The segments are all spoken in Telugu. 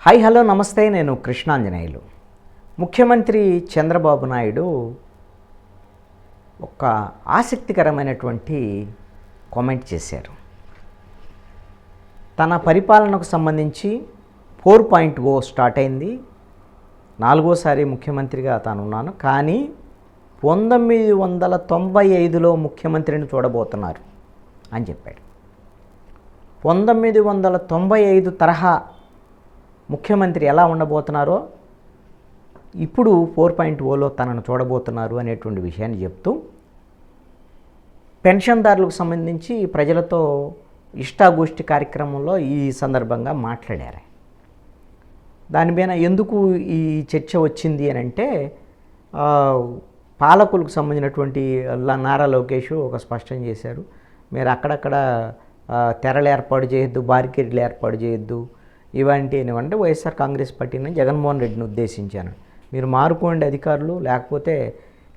హాయ్ హలో నమస్తే, నేను కృష్ణాంజనేయులు. ముఖ్యమంత్రి చంద్రబాబు నాయుడు ఒక ఆసక్తికరమైనటువంటి కామెంట్ చేశారు. తన పరిపాలనకు సంబంధించి 4.0 స్టార్ట్ అయింది. 4వసారి ముఖ్యమంత్రిగా తానున్నాను, కానీ 1995లో ముఖ్యమంత్రిని చూడబోతున్నారు అని చెప్పాడు. 1995 తరహా ముఖ్యమంత్రి ఎలా ఉండబోతున్నారో ఇప్పుడు 4.0లో తనను చూడబోతున్నారు అనేటువంటి విషయాన్ని చెప్తూ, పెన్షన్దారులకు సంబంధించి ప్రజలతో ఇష్టాగోష్ఠి కార్యక్రమంలో ఈ సందర్భంగా మాట్లాడారు. దాని మీద ఎందుకు ఈ చర్చ వచ్చింది అని అంటే, పాలకులకు సంబంధించినటువంటి నారా లోకేష్ ఒక స్పష్టం చేశారు, మీరు అక్కడక్కడ తెరలు ఏర్పాటు చేయొద్దు, బారికేడ్లు ఏర్పాటు చేయొద్దు, ఇవంటే వైఎస్ఆర్ కాంగ్రెస్ పార్టీని జగన్మోహన్ రెడ్డిని ఉద్దేశించాను. మీరు మారుకోండి అధికారులు, లేకపోతే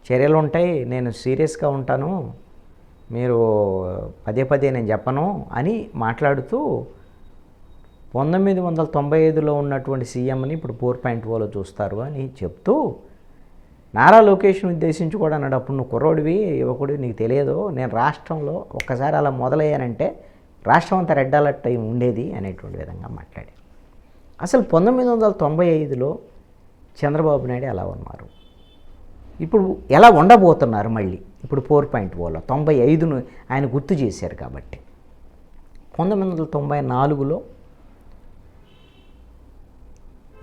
చర్యలు ఉంటాయి, నేను సీరియస్గా ఉంటాను, మీరు పదే పదే నేను చెప్పను అని మాట్లాడుతూ 1995లో ఉన్నటువంటి సీఎంని ఇప్పుడు 4.0లో చూస్తారు అని చెప్తూ, నారా లోకేష్ను ఉద్దేశించి కూడా అన్నాడు, అప్పుడు నువ్వు కుర్రోడివి, యువకుడివి, నీకు తెలియదు, నేను రాష్ట్రంలో ఒక్కసారి అలా మొదలయ్యానంటే రాష్ట్రం అంతా రెడ్ అలర్ట్ అయి ఉండేది అనేటువంటి విధంగా మాట్లాడి, అసలు 1995లో చంద్రబాబు నాయుడు ఎలా ఉన్నారు, ఇప్పుడు ఎలా ఉండబోతున్నారు, మళ్ళీ ఇప్పుడు 4.0లో 95ను ఆయన గుర్తు చేశారు. కాబట్టి 1994లో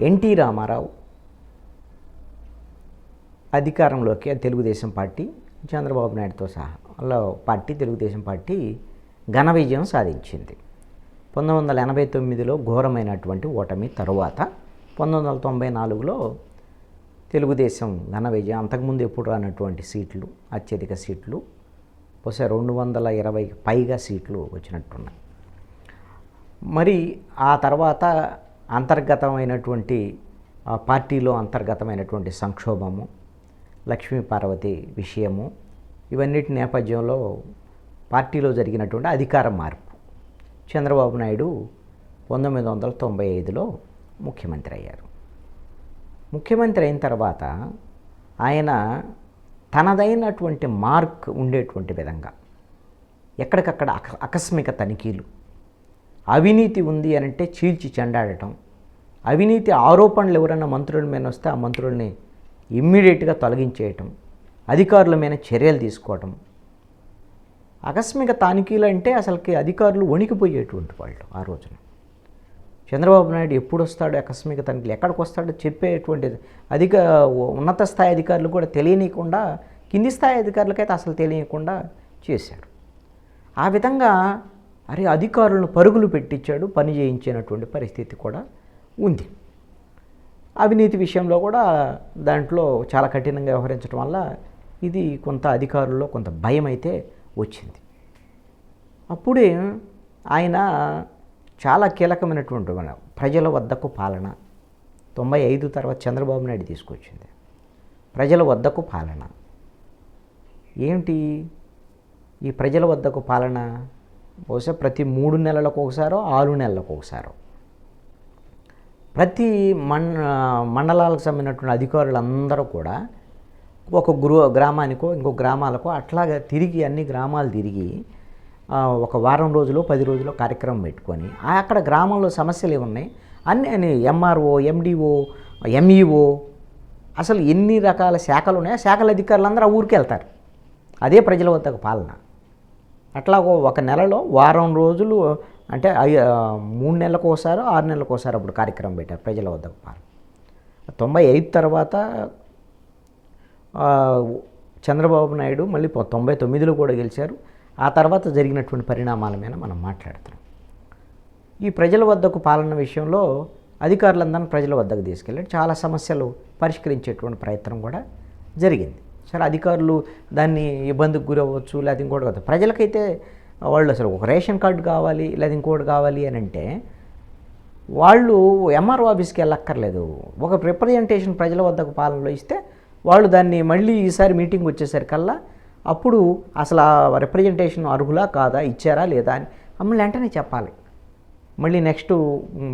ఎన్టీ రామారావు అధికారంలోకి, తెలుగుదేశం పార్టీ, చంద్రబాబు నాయుడుతో సహా వాళ్ళ పార్టీ తెలుగుదేశం పార్టీ ఘన విజయం సాధించింది. 1989లో ఘోరమైనటువంటి ఓటమి తరువాత 1994లో తెలుగుదేశం ఘన విజయం, అంతకుముందు ఎప్పుడు రానటువంటి సీట్లు, అత్యధిక సీట్లు, బహుశా 220 పైగా సీట్లు వచ్చినట్టున్నాయి. మరి ఆ తర్వాత అంతర్గతమైనటువంటి పార్టీలో అంతర్గతమైనటువంటి సంక్షోభము, లక్ష్మీపార్వతి విషయము, ఇవన్నిటి నేపథ్యంలో పార్టీలో జరిగినటువంటి అధికార మార్పు, చంద్రబాబు నాయుడు 1995లో ముఖ్యమంత్రి అయ్యారు. ముఖ్యమంత్రి అయిన తర్వాత ఆయన తనదైనటువంటి మార్క్ ఉండేటువంటి విధంగా ఎక్కడికక్కడ ఆకస్మిక తనిఖీలు, అవినీతి ఉంది అనంటే చీల్చి చెండాడటం, అవినీతి ఆరోపణలు ఎవరైనా మంత్రుల మీద వస్తే ఆ మంత్రుల్ని ఇమ్మీడియట్గా తొలగించేయటం, అధికారుల మీద చర్యలు తీసుకోవటం. ఆకస్మిక తనిఖీలు అంటే అసలుకి అధికారులు వణికిపోయేటువంటి వాళ్ళు ఆ రోజున. చంద్రబాబు నాయుడు ఎప్పుడు వస్తాడో, ఆకస్మిక తనిఖీలు ఎక్కడికి వస్తాడో చెప్పేటువంటిది ఉన్నత స్థాయి అధికారులు కూడా తెలియనీయకుండా, కింది స్థాయి అధికారులకైతే అసలు తెలియకుండా చేశారు. ఆ విధంగా అధికారులను పరుగులు పెట్టించాడు, పని చేయించినటువంటి పరిస్థితి కూడా ఉంది. అవినీతి విషయంలో కూడా దాంట్లో చాలా కఠినంగా వ్యవహరించడం వల్ల ఇది కొంత అధికారుల్లో కొంత భయం అయితే వచ్చింది. అప్పుడే ఆయన చాలా కీలకమైనటువంటి ప్రజల వద్దకు పాలన, 95 తర్వాత చంద్రబాబు నాయుడు తీసుకొచ్చింది ప్రజల వద్దకు పాలన. ఏమిటి ఈ ప్రజల వద్దకు పాలన? బహుశా ప్రతి 3 నెలలకు ఒకసారో 6 నెలలకు ఒకసారో ప్రతి మండలాలకు సంబంధించినటువంటి అధికారులందరూ కూడా ఒక గ్రామానికో ఇంకో గ్రామాలకో అట్లాగా తిరిగి, అన్ని గ్రామాలు తిరిగి ఒక వారం రోజులు 10 రోజులు కార్యక్రమం పెట్టుకొని అక్కడ గ్రామంలో సమస్యలు ఏమున్నాయి అన్నీ ఎంఆర్ఓ, ఎండిఓ, ఎంఈఓ, అసలు ఎన్ని రకాల శాఖలు ఉన్నాయో శాఖల అధికారులందరూ ఆ ఊరికి వెళ్తారు. అదే ప్రజల వద్దకు పాలన. అట్లా ఒక నెలలో వారం రోజులు అంటే 3 నెలలకు ఒకసారి 6 నెలలకు ఒకసారి అప్పుడు కార్యక్రమం పెట్టారు ప్రజల వద్దకు పాలన. 95 తర్వాత చంద్రబాబు నాయుడు మళ్ళీ 99లో కూడా గెలిచారు. ఆ తర్వాత జరిగినటువంటి పరిణామాల మీద మనం మాట్లాడుతున్నాం. ఈ ప్రజల వద్దకు పాలన విషయంలో అధికారులందరినీ ప్రజల వద్దకు తీసుకెళ్ళి చాలా సమస్యలు పరిష్కరించేటువంటి ప్రయత్నం కూడా జరిగింది. సరే, అధికారులు దాన్ని ఇబ్బందికి గురవ్వచ్చు, లేదా ఇంకోటి కదా. ప్రజలకైతే వాళ్ళు అసలు ఒక రేషన్ కార్డు కావాలి, లేదా ఇంకోటి కావాలి అని అంటే వాళ్ళు ఎంఆర్ఓ ఆఫీస్కి వెళ్ళక్కర్లేదు. ఒక రిప్రజెంటేషన్ ప్రజల వద్దకు పాలనలో ఇస్తే వాళ్ళు దాన్ని మళ్ళీ ఈసారి మీటింగ్ వచ్చేసరికల్లా అప్పుడు అసలు ఆ రిప్రజెంటేషన్ అర్హులా కాదా, ఇచ్చారా లేదా అని మమ్మల్ని వెంటనే చెప్పాలి. మళ్ళీ నెక్స్ట్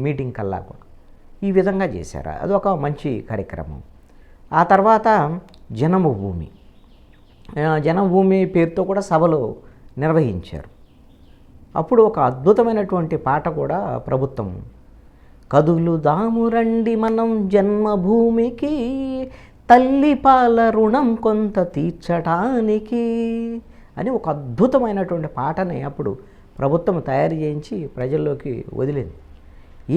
మీటింగ్ కల్లా కూడా ఈ విధంగా చేశారు. అదొక మంచి కార్యక్రమం. ఆ తర్వాత జన్మభూమి జన్మభూమి పేరుతో కూడా సభలు నిర్వహించారు. అప్పుడు ఒక అద్భుతమైనటువంటి పాట కూడా ప్రభుత్వం, కదులుదాము రండి మనం జన్మభూమికి, తల్లి పాల రుణం కొంత తీర్చటానికి అని ఒక అద్భుతమైనటువంటి పాటని అప్పుడు ప్రభుత్వం తయారు చేయించి ప్రజల్లోకి వదిలింది.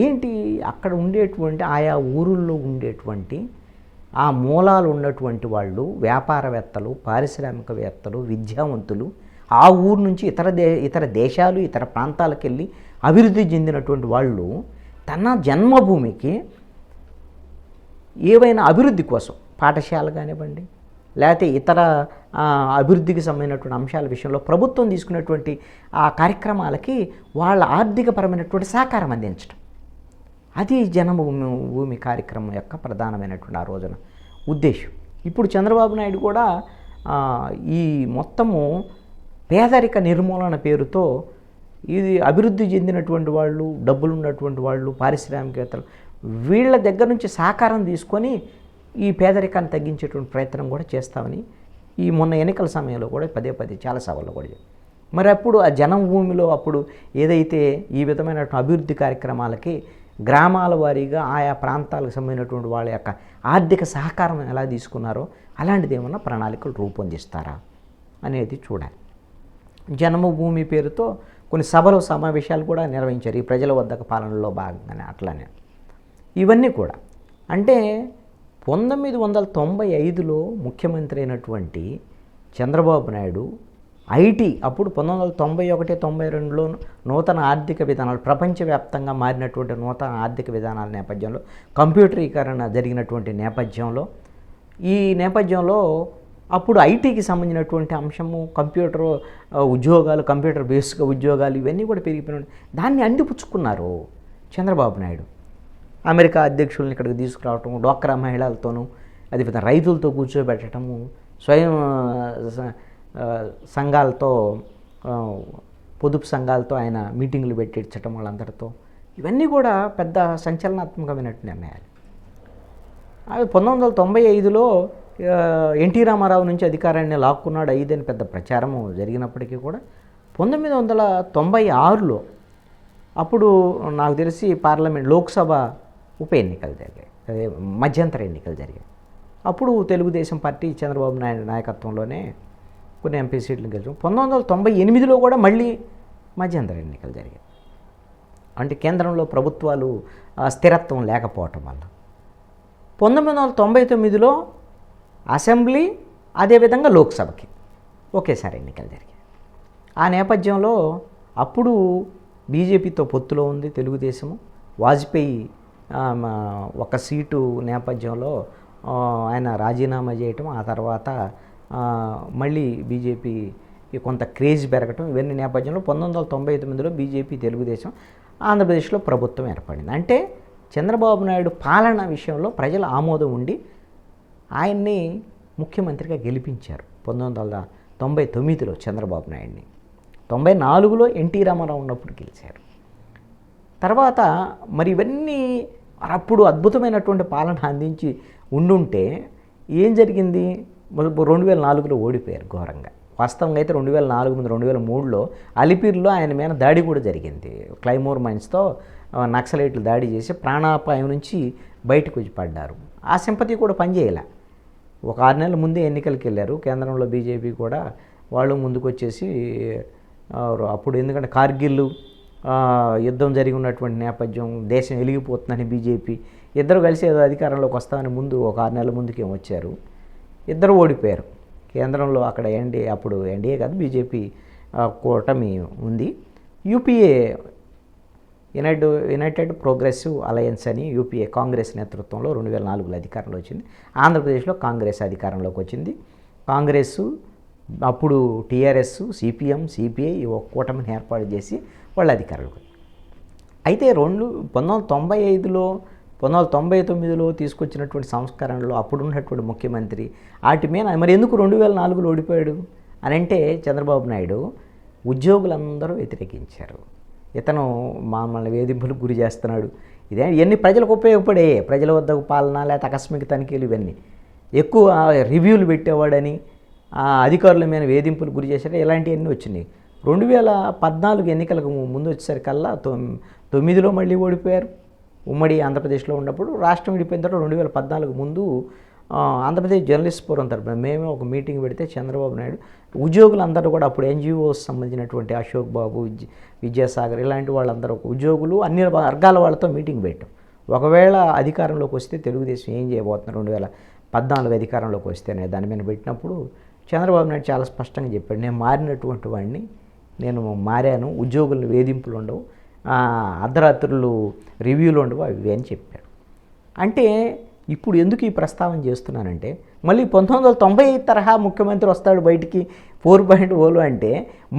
ఏంటి అక్కడ ఉండేటువంటి ఆయా ఊరుల్లో ఉండేటువంటి ఆ మూలాలు ఉన్నటువంటి వాళ్ళు, వ్యాపారవేత్తలు, పారిశ్రామికవేత్తలు, విద్యావంతులు, ఆ ఊరు నుంచి ఇతర దేశాలు, ఇతర ప్రాంతాలకు వెళ్ళి అభివృద్ధి చెందినటువంటి వాళ్ళు తన జన్మభూమికి ఏవైనా అభివృద్ధి కోసం పాఠశాల కానివ్వండి, లేకపోతే ఇతర అభివృద్ధికి సంబంధించినటువంటి అంశాల విషయంలో ప్రభుత్వం తీసుకున్నటువంటి ఆ కార్యక్రమాలకి వాళ్ళ ఆర్థికపరమైనటువంటి సహకారం అందించడం, అది జన్మభూమి కార్యక్రమం యొక్క ప్రధానమైనటువంటి ఆ రోజున ఉద్దేశం. ఇప్పుడు చంద్రబాబు నాయుడు కూడా ఈ మొత్తము పేదరిక నిర్మూలన పేరుతో ఇది అభివృద్ధి చెందినటువంటి వాళ్ళు, డబ్బులు ఉన్నటువంటి వాళ్ళు, పారిశ్రామికవేత్తలు వీళ్ళ దగ్గర నుంచి సహకారం తీసుకొని ఈ పేదరికాన్ని తగ్గించేటువంటి ప్రయత్నం కూడా చేస్తామని ఈ మొన్న ఎన్నికల సమయంలో కూడా పదే చాలా సభల్లో కూడా చెప్పారు. మరి అప్పుడు ఆ జన్మభూమిలో అప్పుడు ఏదైతే ఈ విధమైన అభివృద్ధి కార్యక్రమాలకి గ్రామాల వారీగా ఆయా ప్రాంతాలకు సంబంధించినటువంటి వాళ్ళ యొక్క ఆర్థిక సహకారం ఎలా తీసుకున్నారో అలాంటిది ఏమన్నా ప్రణాళికలు రూపొందిస్తారా అనేది చూడాలి. జన్మభూమి పేరుతో కొన్ని సభలు సమావేశాలు కూడా నిర్వహించారు ఈ ప్రజల వద్దకు పాలనలో భాగంగానే. అట్లానే ఇవన్నీ కూడా అంటే 1995లో ముఖ్యమంత్రి అయినటువంటి చంద్రబాబు నాయుడు ఐటీ అప్పుడు 1991-92లో నూతన ఆర్థిక విధానాలు ప్రపంచవ్యాప్తంగా మారినటువంటి నూతన ఆర్థిక విధానాల నేపథ్యంలో, కంప్యూటరీకరణ జరిగినటువంటి నేపథ్యంలో, ఈ నేపథ్యంలో అప్పుడు ఐటీకి సంబంధించినటువంటి అంశము, కంప్యూటర్ ఉద్యోగాలు, కంప్యూటర్ బేస్గా ఉద్యోగాలు ఇవన్నీ కూడా పెరిగిపోయినాయి. దాన్ని అందిపుచ్చుకున్నారు చంద్రబాబు నాయుడు. అమెరికా అధ్యక్షుల్ని ఇక్కడికి తీసుకురావటం, డ్వాక్రా మహిళలతోనూ, అదేవిధంగా రైతులతో కూర్చోబెట్టడము, స్వయం సంఘాలతో, పొదుపు సంఘాలతో ఆయన మీటింగులు పెట్టించటం వాళ్ళందరితో, ఇవన్నీ కూడా పెద్ద సంచలనాత్మకమైనటువంటి నిర్ణయాలు. అవి 1995లో ఎన్టీ రామారావు నుంచి అధికారాన్ని లాక్కున్నాడు అని పెద్ద ప్రచారము జరిగినప్పటికీ కూడా 1996లో అప్పుడు నాకు తెలిసి పార్లమెంట్ లోక్సభ ఉప ఎన్నికలు జరిగాయి, అదే మధ్యంతర ఎన్నికలు జరిగాయి. అప్పుడు తెలుగుదేశం పార్టీ చంద్రబాబు నాయుడు నాయకత్వంలోనే కొన్ని ఎంపీ సీట్లు గెలిచాం. 1998లో కూడా మళ్ళీ మధ్యంతర ఎన్నికలు జరిగాయి. అంటే కేంద్రంలో ప్రభుత్వాలు స్థిరత్వం లేకపోవటం వల్ల 1999లో అసెంబ్లీ, అదేవిధంగా లోక్సభకి ఒకేసారి ఎన్నికలు జరిగాయి. ఆ నేపథ్యంలో అప్పుడు బీజేపీతో పొత్తులో ఉంది తెలుగుదేశము. వాజ్పేయి ఒక సీటు నేపథ్యంలో ఆయన రాజీనామా చేయటం, ఆ తర్వాత మళ్ళీ బీజేపీ కొంత క్రేజ్ పెరగటం, ఇవన్నీ నేపథ్యంలో 1999లో బీజేపీ, తెలుగుదేశం, ఆంధ్రప్రదేశ్లో ప్రభుత్వం ఏర్పడింది. అంటే చంద్రబాబు నాయుడు పాలన విషయంలో ప్రజల ఆమోదం ఉండి ఆయన్ని ముఖ్యమంత్రిగా గెలిపించారు 1999లో చంద్రబాబు నాయుడిని. 94లో ఎన్టీ రామారావు ఉన్నప్పుడు గెలిచారు. తర్వాత మరి ఇవన్నీ అప్పుడు అద్భుతమైనటువంటి పాలన అందించి ఉండుంటే ఏం జరిగింది, 2004లో ఓడిపోయారు ఘోరంగా. వాస్తవంగా అయితే 2004 ముందు 2003లో అలిపిరిలో ఆయన మీద దాడి కూడా జరిగింది. క్లైమోర్ మైన్స్తో నక్సలైట్లు దాడి చేసి ప్రాణాపాయం నుంచి బయటకు వచ్చి పడ్డారు. ఆ సింపతి కూడా పనిచేయాల. ఒక 6 నెలల ముందే ఎన్నికలకు వెళ్ళారు. కేంద్రంలో బీజేపీ కూడా వాళ్ళు ముందుకు వచ్చేసి అప్పుడు ఎందుకంటే కార్గిల్ యుద్ధం జరిగి ఉన్నటువంటి నేపథ్యం, దేశం వెలిగిపోతుందని బీజేపీ ఇద్దరు కలిసి ఏదో అధికారంలోకి వస్తామని ముందు ఒక 6 నెలల ముందుకే వచ్చారు. ఇద్దరు ఓడిపోయారు కేంద్రంలో. అక్కడ అప్పుడు ఎన్డీఏ కాదు, బీజేపీ కూటమి ఉంది. యూపీఏ యునైటెడ్ ప్రోగ్రెసివ్ అలయన్స్ అని యూపీఏ కాంగ్రెస్ నేతృత్వంలో 2004లో అధికారంలో వచ్చింది. ఆంధ్రప్రదేశ్లో కాంగ్రెస్ అధికారంలోకి వచ్చింది. కాంగ్రెస్ అప్పుడు టీఆర్ఎస్, సిపిఎం, సిపిఐ ఒక కూటమిని ఏర్పాటు చేసి వాళ్ళు అధికారంలోకి. అయితే 1995లో 1999లో తీసుకొచ్చినటువంటి సంస్కరణలు అప్పుడున్నటువంటి ముఖ్యమంత్రి వాటి మీద మరి ఎందుకు 2004లో ఓడిపోయాడు అని అంటే చంద్రబాబు నాయుడు ఉద్యోగులందరూ వ్యతిరేకించారు. ఇతను మమ్మల్ని వేధింపులకు గురి చేస్తున్నాడు, ఇవన్నీ ప్రజలకు ఉపయోగపడే, ప్రజల వద్దకు పాలన లేకపోతే ఆకస్మిక తనిఖీలు, ఇవన్నీ ఎక్కువ రివ్యూలు పెట్టేవాడని, అధికారుల మీద వేధింపులు గురి చేశాడు, ఇలాంటివన్నీ వచ్చినాయి. 2014 ఎన్నికలకు ముందు వచ్చేసరికల్లా 9లో మళ్ళీ ఓడిపోయారు. ఉమ్మడి ఆంధ్రప్రదేశ్లో ఉన్నప్పుడు రాష్ట్రం విడిపోయిన తర్వాత 2014 ముందు ఆంధ్రప్రదేశ్ జర్నలిస్ట్ ఫోరం తరపున మేమే ఒక మీటింగ్ పెడితే చంద్రబాబు నాయుడు ఉద్యోగులందరూ కూడా, అప్పుడు ఎన్జిఓస్ సంబంధించినటువంటి అశోక్ బాబు, విద్యాసాగర్ ఇలాంటి వాళ్ళందరూ ఉద్యోగులు అన్ని వర్గాల వాళ్ళతో మీటింగ్ పెట్టాం. ఒకవేళ అధికారంలోకి వస్తే తెలుగుదేశం ఏం చేయబోతున్నారు 2014 అధికారంలోకి వస్తేనే దాని మీద పెట్టినప్పుడు చంద్రబాబు నాయుడు చాలా స్పష్టంగా చెప్పాడు, నేను మారినటువంటి వాడిని, నేను మారాను, ఉద్యోగుల వేధింపులు ఉండవు, అర్ధరాత్రులు రివ్యూలు ఉండవు, అవి అని చెప్పాడు. అంటే ఇప్పుడు ఎందుకు ఈ ప్రస్తావన చేస్తున్నానంటే, మళ్ళీ 1990 తరహా ముఖ్యమంత్రి వస్తాడు బయటికి 4.0 అంటే,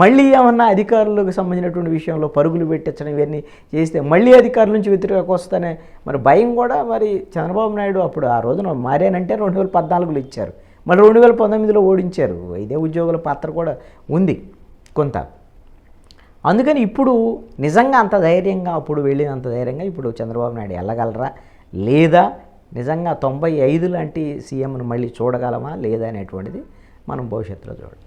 మళ్ళీ ఏమన్నా అధికారులకు సంబంధించినటువంటి విషయంలో పరుగులు పెట్టించడం ఇవన్నీ చేస్తే మళ్ళీ అధికారుల నుంచి వ్యతిరేకం వస్తానే మరి భయం కూడా. మరి చంద్రబాబు నాయుడు అప్పుడు ఆ రోజున మారానంటే 2014లో ఇచ్చారు, మళ్ళీ 2019లో ఓడించారు. ఇదే ఉద్యోగుల పాత్ర కూడా ఉంది కొంత. అందుకని ఇప్పుడు నిజంగా అంత ధైర్యంగా, అప్పుడు వెళ్ళినంత ధైర్యంగా ఇప్పుడు చంద్రబాబు నాయుడు వెళ్ళగలరా, లేదా నిజంగా 95 లాంటి సీఎంను మళ్ళీ చూడగలమా లేదా అనేటువంటిది మనం భవిష్యత్తులో చూడాలి.